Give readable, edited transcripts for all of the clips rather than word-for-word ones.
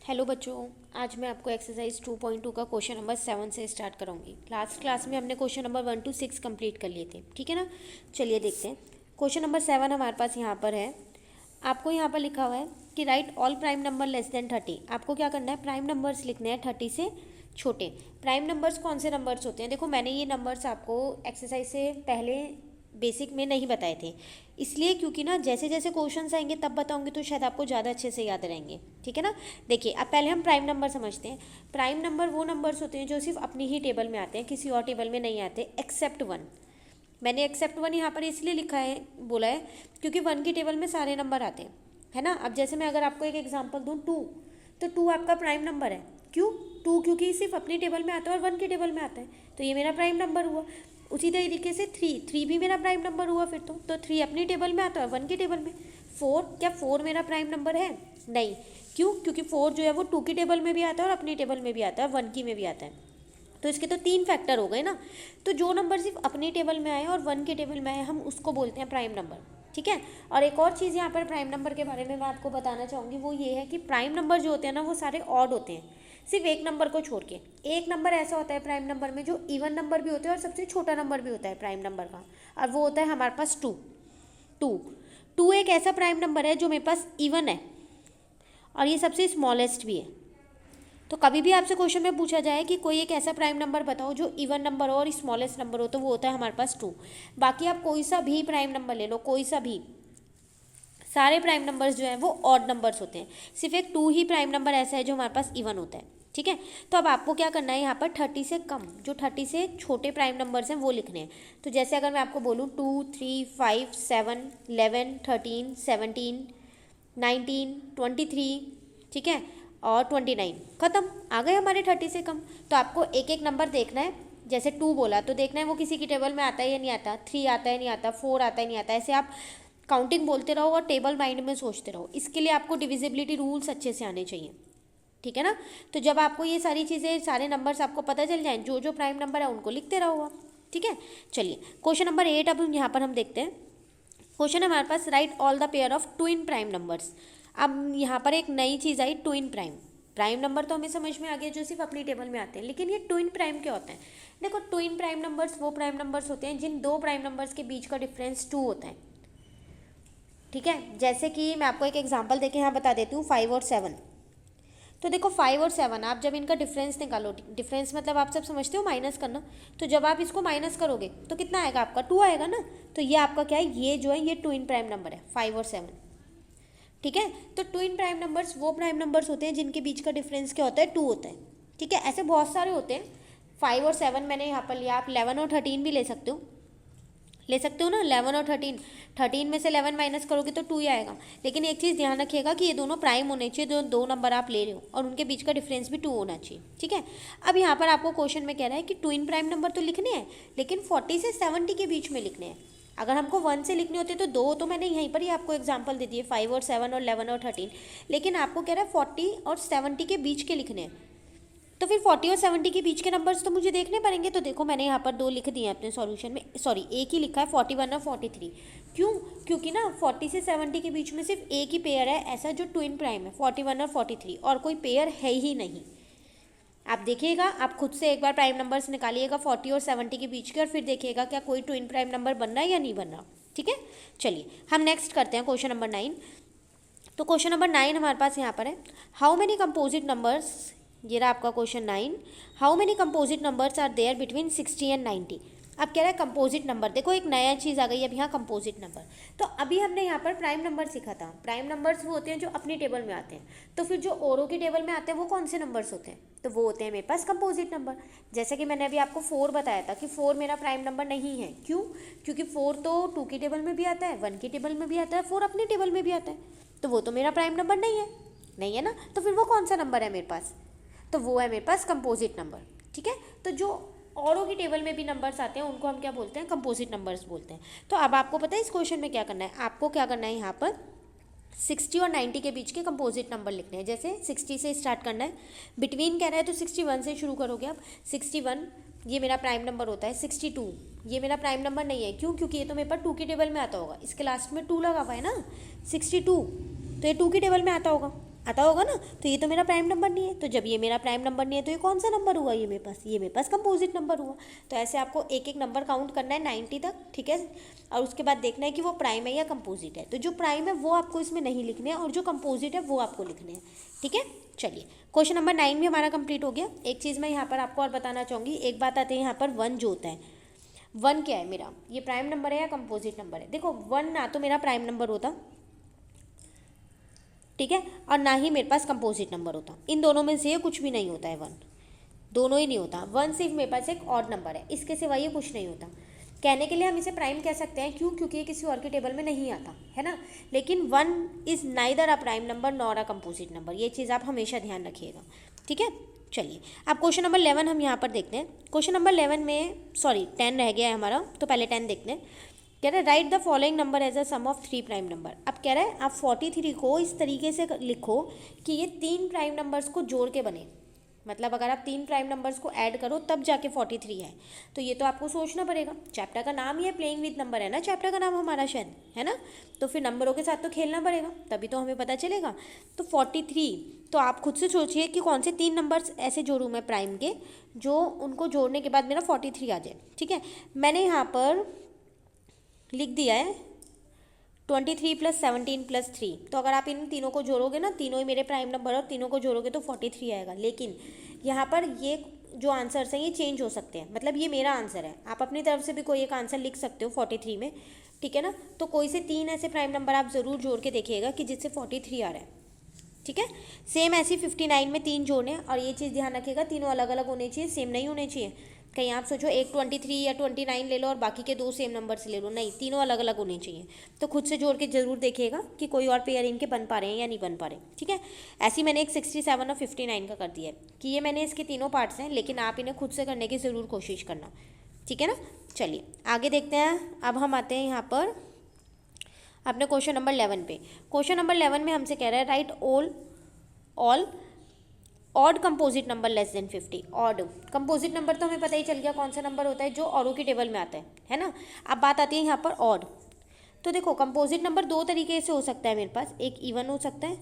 Hello बच्चों, आज मैं आपको एक्सरसाइज 2.2 का क्वेश्चन नंबर 7 से स्टार्ट कराऊंगी। लास्ट क्लास में हमने क्वेश्चन नंबर 1 to 6 कंप्लीट कर लिए थे, ठीक है ना। चलिए देखते हैं। क्वेश्चन नंबर 7 हमारे पास यहाँ पर है। आपको यहाँ पर लिखा हुआ है कि right all prime number less than 30। आपको क्या करना है, प्राइम नंबर्स लिखने हैं 30 से छोटे। प्राइम नंबर्स कौन से नंबर्स होते हैं? देखो, मैंने ये नंबर्स आपको एक्सरसाइज से पहले बेसिक में नहीं बताए थे, इसलिए क्योंकि ना जैसे जैसे क्वेश्चंस आएंगे तब बताऊंगी तो शायद आपको ज़्यादा अच्छे से याद रहेंगे, ठीक है ना। देखिए, अब पहले हम प्राइम नंबर समझते हैं। प्राइम नंबर वो नंबर्स होते हैं जो सिर्फ अपनी ही टेबल में आते हैं, किसी और टेबल में नहीं आते, एक्सेप्ट वन। मैंने एक्सेप्ट वन यहाँ पर इसलिए लिखा है, बोला है, क्योंकि वन की टेबल में सारे नंबर आते हैं, है ना। अब जैसे मैं अगर आपको एक एग्जाम्पल दूँ, टू, तो टू आपका प्राइम नंबर है। क्यों? टू क्योंकि सिर्फ अपनी टेबल में आता है और वन की टेबल में आता है, तो ये मेरा प्राइम नंबर हुआ। उसी तरीके से थ्री, थ्री भी मेरा प्राइम नंबर हुआ फिर तो थ्री अपनी टेबल में आता है, वन की टेबल में। फोर, क्या फोर मेरा प्राइम नंबर है? नहीं। क्यों? क्योंकि फोर जो है वो टू की टेबल में भी आता है और अपनी टेबल में भी आता है, वन की में भी आता है। तो इसके तो तीन फैक्टर हो गए ना। तो जो नंबर सिर्फ अपनी टेबल में आए और वन की टेबल में आए, हम उसको बोलते हैं प्राइम नंबर, ठीक है। और एक और चीज़ यहाँ पर प्राइम नंबर के बारे में मैं आपको बताना चाहूँगी, वो ये है कि प्राइम नंबर जो होते हैं ना वो सारे ऑड होते हैं, सिर्फ एक नंबर को छोड़ के। एक नंबर ऐसा होता है प्राइम नंबर में जो इवन नंबर भी होता है और सबसे छोटा नंबर भी होता है प्राइम नंबर का, और वो होता है हमारे पास टू। टू टू एक ऐसा प्राइम नंबर है जो मेरे पास इवन है और ये सबसे स्मॉलेस्ट भी है। तो कभी भी आपसे क्वेश्चन में पूछा जाए कि कोई एक ऐसा प्राइम नंबर बताओ जो इवन नंबर हो और स्मॉलेस्ट नंबर हो, तो वो होता है हमारे पास टू। बाकी आप कोई सा भी प्राइम नंबर ले लो, कोई सा भी, सारे प्राइम नंबर्स जो हैं वो ऑड नंबर्स होते हैं। सिर्फ एक टू ही प्राइम नंबर ऐसा है जो हमारे पास इवन होता है, ठीक है। तो अब आपको क्या करना है, यहाँ पर 30 से कम, जो 30 से छोटे प्राइम नंबर्स हैं वो लिखने हैं। तो जैसे अगर मैं आपको बोलूँ 2, 3, 5, 7, 11, 13, 17, 19, 23, ठीक है, और 29, ख़त्म। आ गए हमारे 30 से कम। तो आपको एक एक नंबर देखना है। जैसे टू बोला तो देखना है वो किसी की टेबल में आता है या नहीं आता, थ्री आता है नहीं आता, फोर आता है नहीं आता। ऐसे आप काउंटिंग बोलते रहो और टेबल माइंड में सोचते रहो। इसके लिए आपको डिविजिबिलिटी रूल्स अच्छे से आने चाहिए, ठीक है ना। तो जब आपको ये सारी चीज़ें, सारे नंबर्स आपको पता चल जाएं, जो जो प्राइम नंबर है उनको लिखते रहो आप, ठीक है। चलिए क्वेश्चन नंबर 8 अब यहाँ पर हम देखते हैं। क्वेश्चन है हमारे पास, write all the pair of twin prime numbers. अब यहाँ पर एक नई चीज़ आई, ट्विन प्राइम। प्राइम नंबर तो हमें समझ में आ गया जो सिर्फ अपनी टेबल में आते हैं, लेकिन ये ट्विन प्राइम क्या होते हैं? देखो, ट्विन प्राइम नंबर्स वो प्राइम नंबर्स होते हैं जिन दो प्राइम नंबर्स के बीच का डिफरेंस टू होता है, ठीक है। जैसे कि मैं आपको एक एग्जांपल देके यहाँ बता देती हूँ, 5 और 7। तो देखो 5 और 7, आप जब इनका डिफरेंस निकालो, डिफरेंस मतलब आप सब समझते हो माइनस करना, तो जब आप इसको माइनस करोगे तो कितना आएगा आपका? 2 आएगा ना। तो ये आपका क्या है, ये जो है ये ट्विन प्राइम नंबर है, 5 और 7, ठीक है। तो ट्विन प्राइम नंबर्स वो प्राइम नंबर्स होते हैं जिनके बीच का डिफरेंस क्या होता है? 2 होता है, ठीक है। ऐसे बहुत सारे होते हैं, 5 और 7 मैंने यहाँ पर लिया, आप 11 और 13 भी ले सकते हो, ले सकते हो ना। 11 और 13, 13 में से 11 माइनस करोगे तो 2 ही आएगा। लेकिन एक चीज़ ध्यान रखिएगा कि ये दोनों प्राइम होने चाहिए, जो दो नंबर आप ले रहे हो, और उनके बीच का डिफरेंस भी 2 होना चाहिए, ठीक है। अब यहाँ पर आपको क्वेश्चन में कह रहा है कि ट्विन प्राइम नंबर तो लिखने हैं, लेकिन 40 से 70 के बीच में लिखने हैं। अगर हमको 1 से लिखने होते तो दो तो मैंने यहीं पर ही आपको एग्जाम्पल दे दिए, 5 और 7 और 11 और 13, लेकिन आपको कह रहा है 40 और 70 के बीच के लिखने हैं। तो फिर 40 और 70 के बीच के नंबर्स तो मुझे देखने पड़ेंगे। तो देखो, मैंने यहाँ पर दो लिख दिए अपने सॉल्यूशन में, सॉरी एक ही लिखा है, 41 और 43। क्यों? क्योंकि ना 40 से 70 के बीच में सिर्फ एक ही पेयर है ऐसा जो ट्विन प्राइम है, 41 और 43, और कोई पेयर है ही नहीं। आप देखिएगा, आप खुद से एक बार प्राइम नंबर्स निकालिएगा 40 और 70 के बीच के, और फिर देखिएगा क्या कोई ट्विन प्राइम नंबर बन रहा है या नहीं बन रहा, ठीक है। चलिए हम नेक्स्ट करते हैं क्वेश्चन नंबर 9। तो क्वेश्चन नंबर 9 हमारे पास यहाँ पर है, हाउ मेनी कंपोजिट नंबर्स, ये रहा आपका question 9, how many composite numbers are there between 60 and 90। अब कह रहा है कंपोजिट नंबर। देखो एक नया चीज़ आ गई अब यहाँ, कंपोजिट नंबर। तो अभी हमने यहाँ पर प्राइम नंबर सीखा था। प्राइम नंबर्स वो होते हैं जो अपनी टेबल में आते हैं, तो फिर जो औरों की टेबल में आते हैं वो कौन से नंबर्स होते हैं? तो वो होते हैं मेरे पास कंपोजिट नंबर। जैसे कि मैंने अभी आपको 4 बताया था कि 4 मेरा प्राइम नंबर नहीं है। क्यों? क्योंकि 4 तो 2 की टेबल में भी आता है, 1 की टेबल में भी आता है, 4 अपनी टेबल में भी आता है, तो वो तो मेरा प्राइम नंबर नहीं है, नहीं है ना। तो फिर वो कौन सा नंबर है मेरे पास? तो वो है मेरे पास कंपोजिट नंबर, ठीक है। तो जो औरों की टेबल में भी नंबर्स आते हैं उनको हम क्या बोलते हैं? कंपोजिट नंबर्स बोलते हैं। तो अब आपको पता है इस क्वेश्चन में क्या करना है, आपको क्या करना है, यहाँ पर 60 और 90 के बीच के कंपोजिट नंबर लिखने हैं। जैसे 60 से स्टार्ट करना है, बिटवीन कह रहा है तो 61 से शुरू करोगे आप। 61 ये मेरा प्राइम नंबर होता है। 62 ये मेरा प्राइम नंबर नहीं है। क्यों? क्योंकि ये तो मेरे पास 2 की टेबल में आता होगा, इसके लास्ट में 2 लगा हुआ है ना, 62, तो ये 2 की टेबल में आता होगा। आता होगा ना। तो ये तो मेरा प्राइम नंबर नहीं है, तो जब ये मेरा प्राइम नंबर नहीं है तो ये कौन सा नंबर हुआ, ये मेरे पास कंपोजिट नंबर हुआ। तो ऐसे आपको एक एक नंबर काउंट करना है 90 तक, ठीक है, और उसके बाद देखना है कि वो प्राइम है या कंपोजिट है। तो जो प्राइम है वो आपको इसमें नहीं लिखने हैं और जो कंपोजिट है वो आपको लिखने हैं, ठीक है। चलिए क्वेश्चन नंबर 9 भी हमारा कंप्लीट हो गया। एक चीज़ मैं यहाँ पर आपको और बताना चाहूँगी, एक बात आती है यहाँ पर 1 जो होता है, 1 क्या है मेरा, ये प्राइम नंबर है या कंपोजिट नंबर है। देखो 1 ना तो मेरा प्राइम नंबर होता, ठीक है, और ना ही मेरे पास कंपोजिट नंबर होता, इन दोनों में से ये कुछ भी नहीं होता है 1, दोनों ही नहीं होता। 1 सिर्फ मेरे पास एक ऑड नंबर है, इसके सिवा ये कुछ नहीं होता। कहने के लिए हम इसे प्राइम कह सकते हैं, क्यों, क्योंकि ये किसी और के टेबल में नहीं आता है ना। लेकिन 1 is neither a prime number nor a composite number, ये चीज़ आप हमेशा ध्यान रखिएगा, ठीक है। चलिए अब क्वेश्चन नंबर 11 हम यहाँ पर देखते हैं। क्वेश्चन नंबर 11 में 10 रह गया है हमारा, तो पहले 10 देखते हैं। कह रहा है write the following number as a sum of 3 prime number. अब कह रहा है आप 43 को इस तरीके से लिखो कि ये 3 प्राइम नंबर्स को जोड़ के बने, मतलब अगर आप 3 प्राइम नंबर्स को ऐड करो तब जाके 43 है। तो ये तो आपको सोचना पड़ेगा, चैप्टर का नाम ही है प्लेइंग विद नंबर है ना, चैप्टर का नाम हमारा शायद, है ना। तो फिर नंबरों के साथ तो खेलना पड़ेगा, तभी तो हमें पता चलेगा। तो 43, तो आप खुद से सोचिए कि कौन से 3 नंबर्स ऐसे जोड़ूँ मैं प्राइम के, जो उनको जोड़ने के बाद मेरा 43 आ जाए, ठीक है। मैंने यहाँ पर लिख दिया है 23 + 17 + 3। तो अगर आप इन तीनों को जोड़ोगे ना, तीनों ही मेरे प्राइम नंबर और तीनों को जोड़ोगे तो 43 आएगा। लेकिन यहाँ पर ये जो आंसर्स हैं ये चेंज हो सकते हैं, मतलब ये मेरा आंसर है, आप अपनी तरफ से भी कोई एक आंसर लिख सकते हो 43 में, ठीक है ना। तो कोई से 3 ऐसे प्राइम नंबर आप ज़रूर जोड़ के देखिएगा कि जिससे 43 आ रहा है, ठीक है। सेम ऐसी 59 में 3 जोड़ने, और ये चीज़ ध्यान रखिएगा तीनों अलग अलग होने चाहिए, सेम नहीं होने चाहिए। कहीं आप सोचो एक 23 या 29 ले लो और बाकी के 2 सेम नंबर से ले लो, नहीं, तीनों अलग अलग होने चाहिए। तो खुद से जोड़ के जरूर देखिएगा कि कोई और पेयर इनके बन पा रहे हैं या नहीं बन पा रहे, ठीक है। ऐसे ही मैंने एक 67 और 59 का कर दिया है कि ये मैंने इसके तीनों पार्ट्स हैं, लेकिन आप इन्हें खुद से करने की ज़रूर कोशिश करना, ठीक है ना। चलिए आगे देखते हैं। अब हम आते हैं यहाँ पर अपने क्वेश्चन नंबर 11 पे। क्वेश्चन नंबर 11 में हमसे कह रहा है right all odd composite number less than 50। Odd composite number तो हमें पता ही चल गया कौन सा नंबर होता है, जो औरों की टेबल में आता है ना। अब बात आती है यहाँ पर ऑड। तो देखो कंपोजिट नंबर 2 तरीके से हो सकता है मेरे पास, एक इवन हो सकता है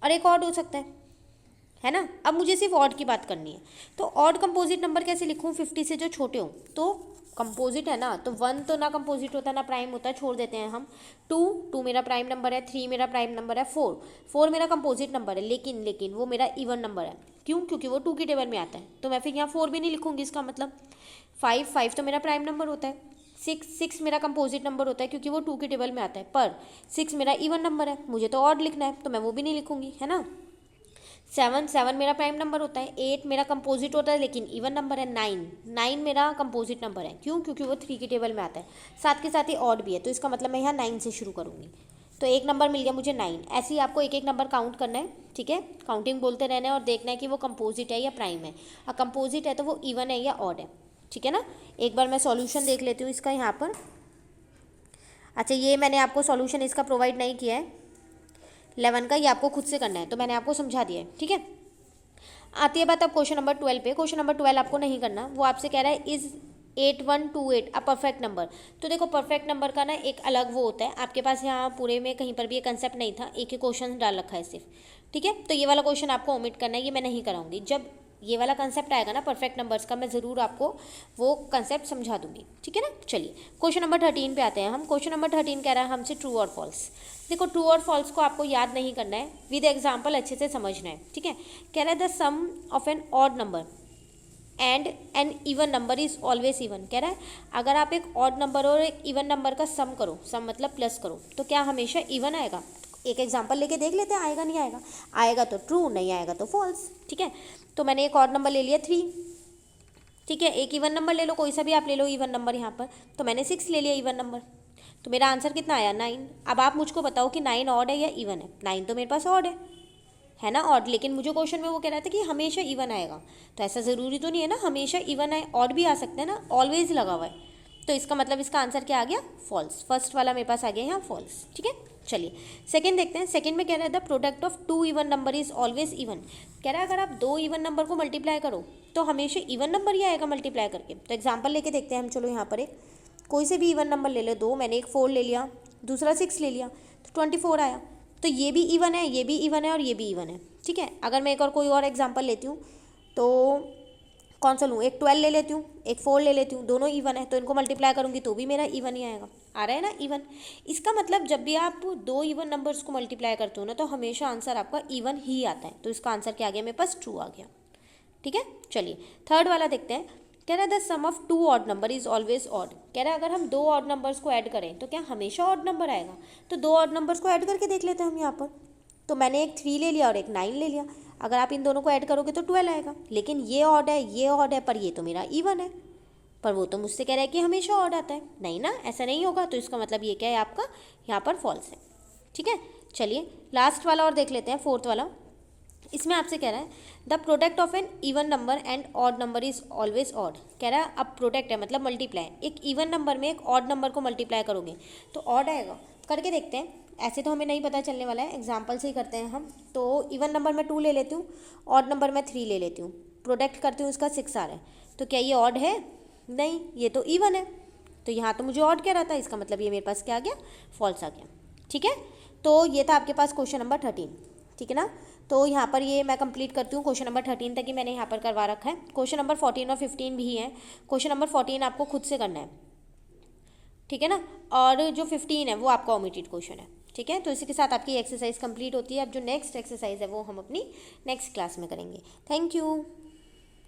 और एक ऑड हो सकता है ना। अब मुझे सिर्फ ऑड की बात करनी है, तो ऑड कंपोजिट नंबर कैसे लिखूँ, 50 से जो छोटे हो। तो कंपोजिट है ना, तो 1 तो ना कंपोजिट होता ना प्राइम होता, छोड़ देते हैं हम। 2 मेरा प्राइम नंबर है, 3 मेरा प्राइम नंबर है, 4 मेरा कंपोजिट नंबर है, लेकिन वो मेरा इवन नंबर है। क्यों, क्योंकि वो 2 की टेबल में आता है, तो मैं फिर यहाँ 4 भी नहीं लिखूंगी। इसका मतलब 5 तो मेरा प्राइम नंबर होता है, 6 मेरा कंपोजिट नंबर होता है क्योंकि वो 2 की टेबल में आता है, पर 6 मेरा इवन नंबर है, मुझे तो ऑड लिखना है, तो मैं वो भी नहीं लिखूंगी, है ना। 7 मेरा प्राइम नंबर होता है, 8 मेरा कंपोजिट होता है लेकिन इवन नंबर है, 9 मेरा कंपोजिट नंबर है, क्यों, क्योंकि वो 3 की टेबल में आता है, साथ के साथ ही ऑड भी है, तो इसका मतलब मैं यहाँ 9 से शुरू करूँगी। तो एक नंबर मिल गया मुझे 9। ऐसे ही आपको एक एक नंबर काउंट करना है, ठीक है, काउंटिंग बोलते रहना है और देखना है कि वो कंपोजिट है या प्राइम है। और कंपोजिट है तो वो इवन है या ऑड है, ठीक है ना। एक बार मैं सॉल्यूशन देख लेती हूँ इसका यहाँ पर। अच्छा, ये मैंने आपको सॉल्यूशन इसका प्रोवाइड नहीं किया है 11 का, ये आपको खुद से करना है, तो मैंने आपको समझा दिया है, ठीक है। आती है बात अब क्वेश्चन नंबर 12 पे। क्वेश्चन नंबर 12 आपको नहीं करना, वो आपसे कह रहा है इज 8128 अ परफेक्ट नंबर। तो देखो परफेक्ट नंबर का ना एक अलग वो होता है, आपके पास यहाँ पूरे में कहीं पर भी ये कंसेप्ट नहीं था, एक ही क्वेश्चन डाल रखा है सिर्फ, ठीक है। तो ये वाला क्वेश्चन आपको ओमिट करना है, ये मैं नहीं कराऊंगी। जब ये वाला कंसेप्ट आएगा ना परफेक्ट नंबर्स का, मैं ज़रूर आपको वो कंसेप्ट समझा दूंगी, ठीक है ना। चलिए क्वेश्चन नंबर 13 पे आते हैं हम। क्वेश्चन नंबर 13 कह रहा है हमसे ट्रू और फॉल्स। देखो ट्रू और फॉल्स को आपको याद नहीं करना है, विद एग्जाम्पल अच्छे से समझना है, ठीक है। कह रहा है the sum of an odd number and an even number is always even. कह रहा है अगर आप एक ऑड नंबर और एक इवन नंबर का सम करो, सम मतलब प्लस करो, तो क्या हमेशा इवन आएगा। एक एग्जांपल लेके देख लेते हैं, आएगा नहीं आएगा, आएगा तो ट्रू, नहीं आएगा तो फॉल्स, ठीक है। तो मैंने एक ऑड नंबर ले लिया 3, ठीक है। एक इवन नंबर ले लो, कोई सा भी आप ले लो इवन नंबर यहाँ पर, तो मैंने 6 ले लिया इवन नंबर, तो मेरा आंसर कितना आया 9। अब आप मुझको बताओ कि 9 ऑड है या इवन है। 9 तो मेरे पास ऑड है ना, ऑड, लेकिन मुझे क्वेश्चन में वो कह रहा था कि हमेशा इवन आएगा, तो ऐसा ज़रूरी तो नहीं है ना हमेशा इवन आए, ऑड भी आ सकते हैं ना, ऑलवेज लगा हुआ है, तो इसका मतलब इसका आंसर क्या आ गया, फॉल्स। फर्स्ट वाला मेरे पास आ गया यहाँ फॉल्स, ठीक है। चलिए सेकंड देखते हैं। सेकंड में कह रहा है the product of 2 even number is always even. कह रहा है अगर आप 2 इवन नंबर को मल्टीप्लाई करो तो हमेशा इवन नंबर ही आएगा मल्टीप्लाई करके। तो एग्जाम्पल लेके देखते हैं हम। चलो यहाँ पर एक कोई से भी इवन नंबर ले लो, 2, मैंने एक 4 ले लिया, दूसरा 6 ले लिया, तो 24 आया, तो ये भी इवन है, ये भी इवन है और ये भी इवन है, ठीक है। अगर मैं एक और कोई और एग्जांपल लेती हूँ तो कौन सा लूँ, एक 12 ले लेती हूँ, एक 4 ले लेती हूँ, दोनों इवन है, तो इनको मल्टीप्लाई करूँगी तो भी मेरा इवन ही आएगा। आ रहा है ना इवन। इसका मतलब जब भी आप दो इवन नंबर्स को मल्टीप्लाई करते हो ना तो हमेशा आंसर आपका इवन ही आता है। तो इसका आंसर क्या आ गया मेरे पास, ट्रू आ गया, ठीक है। चलिए थर्ड वाला देखते हैं। कह रहा है the sum of two odd number is always odd. कह रहा है अगर हम दो ऑड नंबर्स को ऐड करें तो क्या हमेशा ऑड नंबर आएगा। तो दो ऑड नंबर्स को ऐड करके देख लेते हैं हम यहाँ पर। तो मैंने एक 3 ले लिया और एक 9 ले लिया। अगर आप इन दोनों को ऐड करोगे तो 12 आएगा। लेकिन ये ऑड है, ये ऑड है, पर ये तो मेरा इवन है। पर वो तो मुझसे कह रहा है कि हमेशा ऑड आता है। नहीं ना, ऐसा नहीं होगा। तो इसका मतलब ये क्या है आपका, यहाँ पर फॉल्स है, ठीक है। चलिए लास्ट वाला और देख लेते हैं, फोर्थ वाला। इसमें आपसे कह रहा है the product of an even number and odd number is always odd. कह रहा है अब प्रोडक्ट है मतलब मल्टीप्लाई, एक इवन नंबर में एक ऑड नंबर को मल्टीप्लाई करोगे तो ऑड आएगा। करके देखते हैं। ऐसे तो हमें नहीं पता चलने वाला है, एग्जाम्पल से ही करते हैं हम। तो इवन नंबर में 2 ले लेती हूँ, ऑड नंबर में 3 ले लेती हूँ, प्रोडक्ट करती हूँ, इसका 6 आ रहा है। तो क्या ये ऑड है? नहीं, ये तो इवन है। तो यहाँ तो मुझे ऑड कह रहा था, इसका मतलब ये मेरे पास क्या आ गया, फॉल्स आ गया, ठीक है। तो ये था आपके पास क्वेश्चन नंबर 13, ठीक है ना। तो यहाँ पर ये मैं कंप्लीट करती हूँ। क्वेश्चन नंबर 13 तक ही मैंने यहाँ पर करवा रखा है। क्वेश्चन नंबर 14 और 15 भी है। क्वेश्चन नंबर 14 आपको खुद से करना है, ठीक है ना। और जो 15 है वो आपका ओमिटेड क्वेश्चन है, ठीक है। तो इसी के साथ आपकी एक्सरसाइज कंप्लीट होती है। अब जो नेक्स्ट एक्सरसाइज है वो हम अपनी नेक्स्ट क्लास में करेंगे। Thank you.